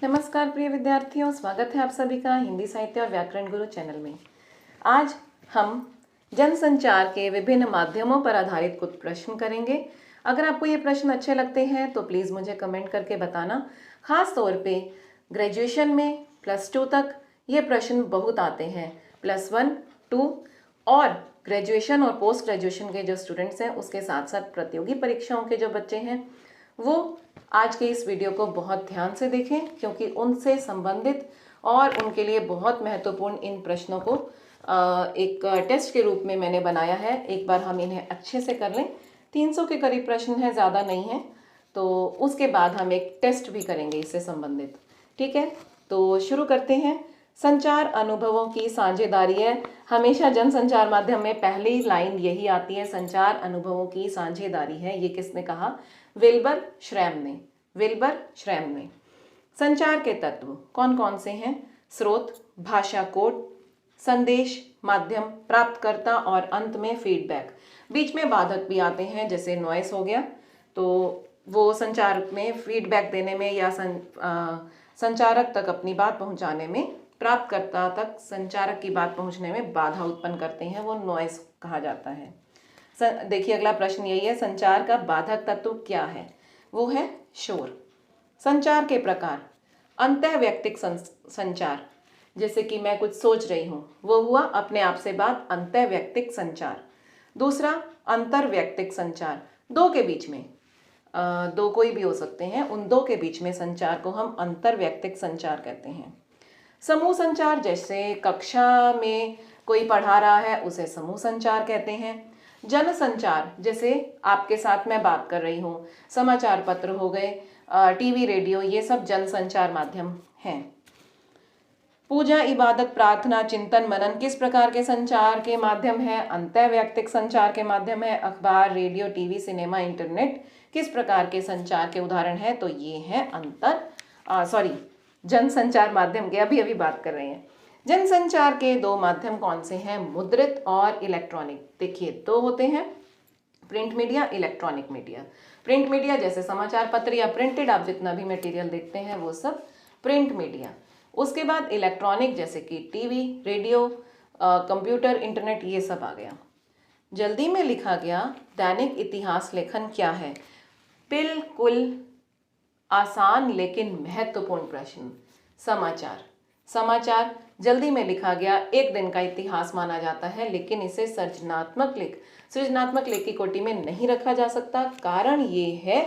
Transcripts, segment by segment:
नमस्कार प्रिय विद्यार्थियों, स्वागत है आप सभी का हिंदी साहित्य और व्याकरण गुरु चैनल में। आज हम जनसंचार के विभिन्न माध्यमों पर आधारित कुछ प्रश्न करेंगे। अगर आपको ये प्रश्न अच्छे लगते हैं तो प्लीज़ मुझे कमेंट करके बताना। खास तौर पे ग्रेजुएशन में +2 तक ये प्रश्न बहुत आते हैं। +1, 2 और ग्रेजुएशन और पोस्ट ग्रेजुएशन के जो स्टूडेंट्स हैं, उसके साथ साथ प्रतियोगी परीक्षाओं के जो बच्चे हैं, वो आज के इस वीडियो को बहुत ध्यान से देखें, क्योंकि उनसे संबंधित और उनके लिए बहुत महत्वपूर्ण इन प्रश्नों को एक टेस्ट के रूप में मैंने बनाया है। एक बार हम इन्हें अच्छे से कर लें। 300 के करीब प्रश्न है, ज़्यादा नहीं है। तो उसके बाद हम एक टेस्ट भी करेंगे इससे संबंधित। ठीक है, तो शुरू करते हैं। संचार अनुभवों की साझेदारी है। हमेशा जनसंचार माध्यम में पहली लाइन यही आती है, संचार अनुभवों की साझेदारी है। ये किसने कहा? विल्बर श्रैम ने। विल्बर श्रैम ने। संचार के तत्व कौन कौन से हैं? स्रोत, भाषा कोड, संदेश, माध्यम, प्राप्तकर्ता और अंत में फीडबैक। बीच में बाधक भी आते हैं, जैसे नॉइस हो गया, तो वो संचार में फीडबैक देने में या संचारक तक अपनी बात पहुंचाने में, प्राप्तकर्ता तक संचारक की बात पहुंचने में बाधा उत्पन्न करते हैं, वो नॉइस कहा जाता है। देखिए अगला प्रश्न यही है, संचार का बाधक तत्व क्या है? वो है शोर। संचार के प्रकार, अंतःवैयक्तिक संचार, जैसे कि मैं कुछ सोच रही हूँ, वो हुआ अपने आप से बात, अंतःवैयक्तिक संचार। दूसरा अंतर्वैयक्तिक संचार, दो के बीच में, दो कोई भी हो सकते हैं, उन दो के बीच में संचार को हम अंतर्वैयक्तिक संचार कहते हैं। समूह संचार, जैसे कक्षा में कोई पढ़ा रहा है, उसे समूह संचार कहते हैं। जन संचार, जैसे आपके साथ मैं बात कर रही हूँ, समाचार पत्र हो गए, टीवी, रेडियो, ये सब जन संचार माध्यम हैं। पूजा, इबादत, प्रार्थना, चिंतन, मनन किस प्रकार के संचार के माध्यम है? अंतःवैयक्तिक संचार के माध्यम है। अखबार, रेडियो, टीवी, सिनेमा, इंटरनेट किस प्रकार के संचार के उदाहरण है? तो ये है जन संचार माध्यम के अभी बात कर रहे हैं। जनसंचार के दो माध्यम कौन से हैं? मुद्रित और इलेक्ट्रॉनिक। देखिए दो होते हैं, print media, electronic media. Print media जैसे समाचार पत्र या प्रिंटेड आप जितना भी मटेरियल देखते हैं, वो सब प्रिंट मीडिया। उसके बाद इलेक्ट्रॉनिक, जैसे कि टीवी, रेडियो, कंप्यूटर, इंटरनेट, ये सब आ गया। जल्दी में लिखा गया दैनिक इतिहास लेखन क्या है? बिल्कुल आसान लेकिन महत्वपूर्ण प्रश्न, समाचार। समाचार जल्दी में लिखा गया एक दिन का इतिहास माना जाता है, लेकिन इसे सृजनात्मक लेख की कोटि में नहीं रखा जा सकता। कारण ये है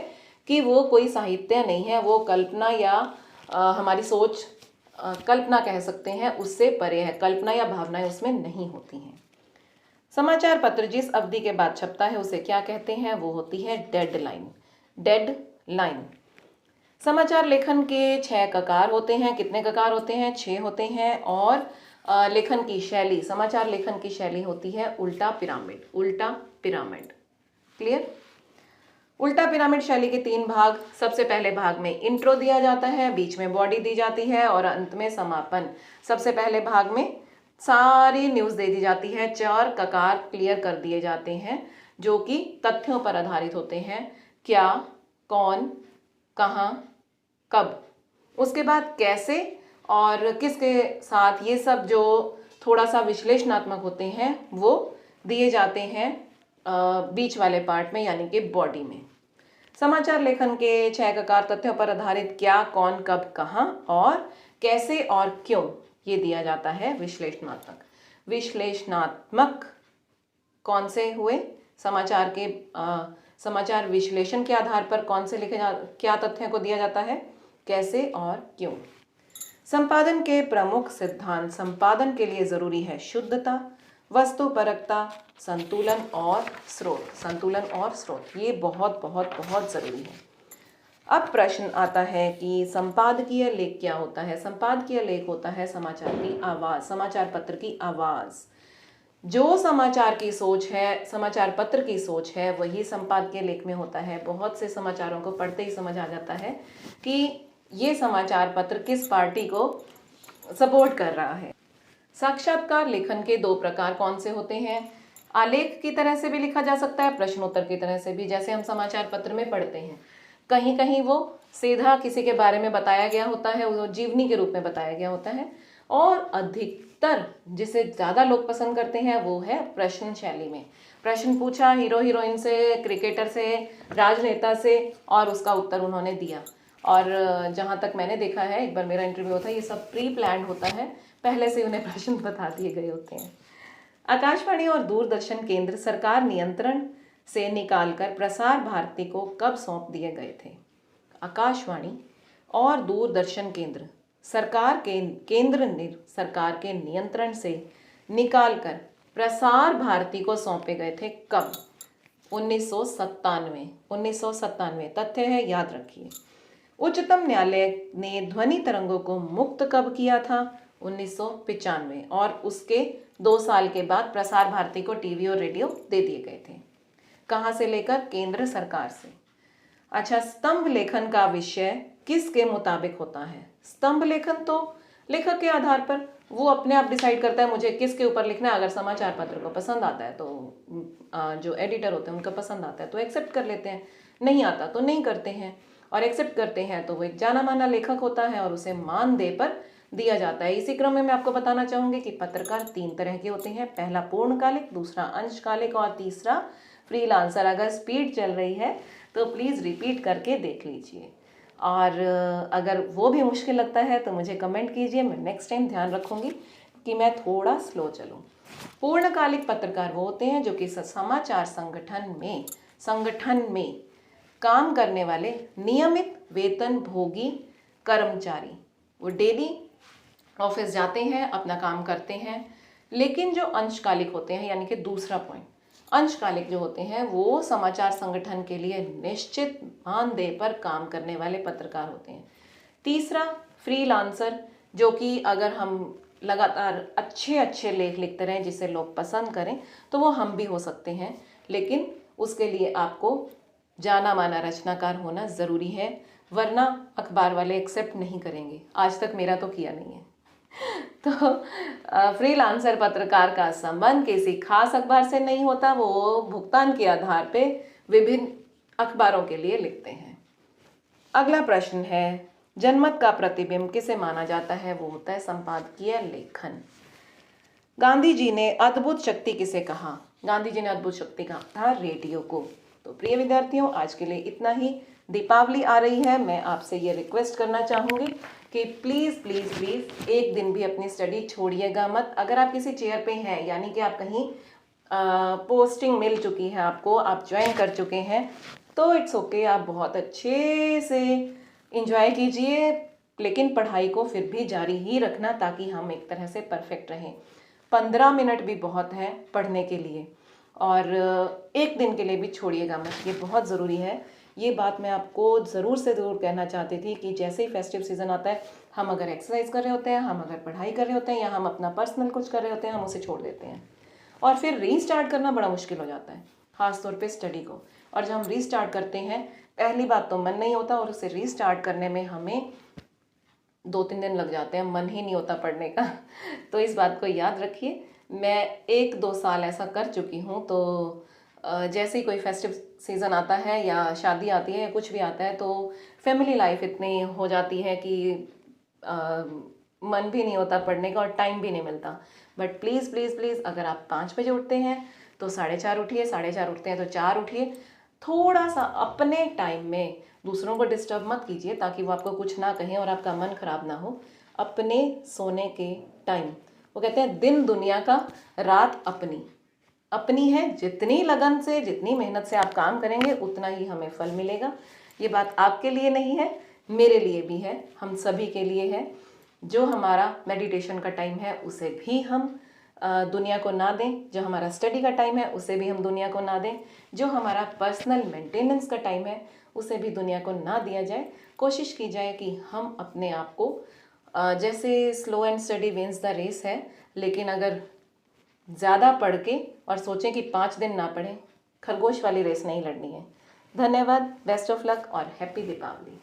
कि वो कोई साहित्य नहीं है, वो कल्पना या हमारी सोच, कल्पना कह सकते हैं, उससे परे है। कल्पना या भावनाएं उसमें नहीं होती हैं। समाचार पत्र जिस अवधि के बाद छपता है उसे क्या कहते हैं? वो होती है डेडलाइन। डेडलाइन। समाचार लेखन के 6 ककार होते हैं। कितने ककार होते हैं? 6 होते हैं। और लेखन की शैली, समाचार लेखन की शैली होती है उल्टा पिरामिड। उल्टा पिरामिड, क्लियर? उल्टा पिरामिड शैली के 3 भाग। सबसे पहले भाग में इंट्रो दिया जाता है, बीच में बॉडी दी जाती है और अंत में समापन। सबसे पहले भाग में सारी न्यूज़ दे दी जाती है, 4 ककार क्लियर कर दिए जाते हैं, जो कि तथ्यों पर आधारित होते हैं। क्या, कौन, कहाँ, कब। उसके बाद कैसे और किसके साथ, ये सब जो थोड़ा सा विश्लेषणात्मक होते हैं, वो दिए जाते हैं बीच वाले पार्ट में, यानी कि बॉडी में। समाचार लेखन के 6 ककार तथ्यों पर आधारित क्या, कौन, कब, कहाँ और कैसे और क्यों, ये दिया जाता है विश्लेषणात्मक। विश्लेषणात्मक कौन से हुए? समाचार के समाचार विश्लेषण के आधार पर कौन से क्या तथ्यों को दिया जाता है, कैसे और क्यों। संपादन के प्रमुख सिद्धांत। संपादन के लिए जरूरी है शुद्धता, वस्तुपरकता, संतुलन और स्रोत। संतुलन और स्रोत, ये बहुत बहुत बहुत जरूरी है। अब प्रश्न आता है कि संपादकीय लेख क्या होता है? संपादकीय लेख होता है समाचार की आवाज, समाचार पत्र की आवाज। जो समाचार की सोच है, समाचार पत्र की सोच है, वही संपादकीय लेख में होता है। बहुत से समाचारों को पढ़ते ही समझ आ जाता है कि ये समाचार पत्र किस पार्टी को सपोर्ट कर रहा है। साक्षात्कार लेखन के 2 प्रकार कौन से होते हैं? आलेख की तरह से भी लिखा जा सकता है, प्रश्नोत्तर की तरह से भी, जैसे हम समाचार पत्र में पढ़ते हैं। कहीं कहीं वो सीधा किसी के बारे में बताया गया होता है, वो जीवनी के रूप में बताया गया होता है, और अधिकतर जिसे ज़्यादा लोग पसंद करते हैं वो है प्रश्न शैली में। प्रश्न पूछा हीरो हीरोइन से, क्रिकेटर से, राजनेता से, और उसका उत्तर उन्होंने दिया। और जहाँ तक मैंने देखा है, एक बार मेरा इंटरव्यू होता है, ये सब प्री प्लान्ड होता है, पहले से उन्हें प्रश्न बता दिए गए होते हैं। आकाशवाणी और दूरदर्शन केंद्र सरकार नियंत्रण से निकालकर प्रसार भारती को कब सौंप दिए गए थे? आकाशवाणी और दूरदर्शन केंद्र सरकार के नियंत्रण से निकालकर प्रसार भारती को सौंपे गए थे कब? 1997 तथ्य है, याद रखिए। उच्चतम न्यायालय ने ध्वनि तरंगों को मुक्त कब किया था? 1995, और उसके 2 साल के बाद प्रसार भारती को टीवी और रेडियो दे दिए गए थे। कहाँ से लेकर? केंद्र सरकार से। अच्छा, स्तंभ लेखन का विषय किसके मुताबिक होता है? स्तंभ लेखन तो लेखक के आधार पर, वो अपने आप डिसाइड करता है मुझे किसके ऊपर लिखना है। अगर समाचार पत्र को पसंद आता है तो जो एडिटर होते हैं उनको पसंद आता है तो एक्सेप्ट कर लेते हैं, नहीं आता तो नहीं करते हैं, और एक्सेप्ट करते हैं तो वो एक जाना माना लेखक होता है और उसे मानदेय पर दिया जाता है। इसी क्रम में मैं आपको बताना चाहूँगी कि पत्रकार 3 तरह के होते हैं, पहला पूर्णकालिक, दूसरा अंशकालिक और तीसरा फ्रीलांसर। अगर स्पीड चल रही है तो प्लीज़ रिपीट करके देख लीजिए, और अगर वो भी मुश्किल लगता है तो मुझे कमेंट कीजिए, मैं नेक्स्ट टाइम ध्यान रखूँगी कि मैं थोड़ा स्लो चलूँ। पूर्णकालिक पत्रकार वो होते हैं जो कि समाचार संगठन में काम करने वाले नियमित वेतन भोगी कर्मचारी। वो डेली ऑफिस जाते हैं, अपना काम करते हैं। लेकिन जो अंशकालिक होते हैं, यानी कि दूसरा पॉइंट, अंशकालिक जो होते हैं वो समाचार संगठन के लिए निश्चित मानदेय पर काम करने वाले पत्रकार होते हैं। तीसरा फ्रीलांसर, जो कि अगर हम लगातार अच्छे लेख लिखते रहें जिसे लोग पसंद करें तो वो हम भी हो सकते हैं, लेकिन उसके लिए आपको जाना माना रचनाकार होना ज़रूरी है, वरना अखबार वाले एक्सेप्ट नहीं करेंगे। आज तक मेरा तो किया नहीं है। तो फ्रीलांसर पत्रकार का संबंध किसी खास अखबार से नहीं होता, वो भुगतान के आधार पे विभिन्न अखबारों के लिए लिखते हैं। अगला प्रश्न है, जनमत का प्रतिबिंब किसे माना जाता है? वो होता है संपादकीय लेखन। गांधी जी ने अद्भुत शक्ति किसे कहा? गांधी जी ने अद्भुत शक्ति कहा था रेडियो को। तो प्रिय विद्यार्थियों, आज के लिए इतना ही। दीपावली आ रही है, मैं आपसे ये रिक्वेस्ट करना चाहूँगी कि प्लीज़ एक दिन भी अपनी स्टडी छोड़िएगा मत। अगर आप किसी चेयर पे हैं, यानी कि आप कहीं पोस्टिंग मिल चुकी है आपको, आप ज्वाइन कर चुके हैं, तो इट्स ओके, आप बहुत अच्छे से इंजॉय कीजिए, लेकिन पढ़ाई को फिर भी जारी ही रखना ताकि हम एक तरह से परफेक्ट रहें। 15 मिनट भी बहुत है पढ़ने के लिए, और एक दिन के लिए भी छोड़िएगा मत, ये बहुत ज़रूरी है। ये बात मैं आपको ज़रूर से ज़रूर कहना चाहती थी कि जैसे ही फेस्टिव सीज़न आता है, हम अगर एक्सरसाइज कर रहे होते हैं, हम अगर पढ़ाई कर रहे होते हैं, या हम अपना पर्सनल कुछ कर रहे होते हैं, हम उसे छोड़ देते हैं और फिर रीस्टार्ट करना बड़ा मुश्किल हो जाता है, ख़ासतौर पे स्टडी को। और जब हम रीस्टार्ट करते हैं, पहली बात तो मन नहीं होता, और उसे रीस्टार्ट करने में हमें 2-3 दिन लग जाते हैं, मन ही नहीं होता पढ़ने का। तो इस बात को याद रखिए। मैं 1-2 साल ऐसा कर चुकी हूँ, तो जैसे ही कोई फेस्टिव सीज़न आता है या शादी आती है या कुछ भी आता है, तो फैमिली लाइफ इतनी हो जाती है कि मन भी नहीं होता पढ़ने का और टाइम भी नहीं मिलता। बट प्लीज़ अगर आप 5 बजे उठते हैं तो 4:30 उठिए, 4:30 उठते हैं तो 4 उठिए। थोड़ा सा अपने टाइम में दूसरों को डिस्टर्ब मत कीजिए ताकि वो आपको कुछ ना कहें और आपका मन खराब ना हो। अपने सोने के टाइम, वो कहते हैं दिन दुनिया का, रात अपनी है। जितनी लगन से, जितनी मेहनत से आप काम करेंगे, उतना ही हमें फल मिलेगा। ये बात आपके लिए नहीं है, मेरे लिए भी है, हम सभी के लिए है। जो हमारा मेडिटेशन का टाइम है उसे भी हम दुनिया को ना दें, जो हमारा स्टडी का टाइम है उसे भी हम दुनिया को ना दें, जो हमारा पर्सनल मेंटेनेंस का टाइम है उसे भी दुनिया को ना दिया जाए। कोशिश की जाए कि हम अपने आप को, जैसे slow and steady wins the race है, लेकिन अगर ज़्यादा पढ़ के और सोचें कि 5 दिन ना पढ़ें, खरगोश वाली रेस नहीं लड़नी है। धन्यवाद, बेस्ट ऑफ लक और हैप्पी दीपावली।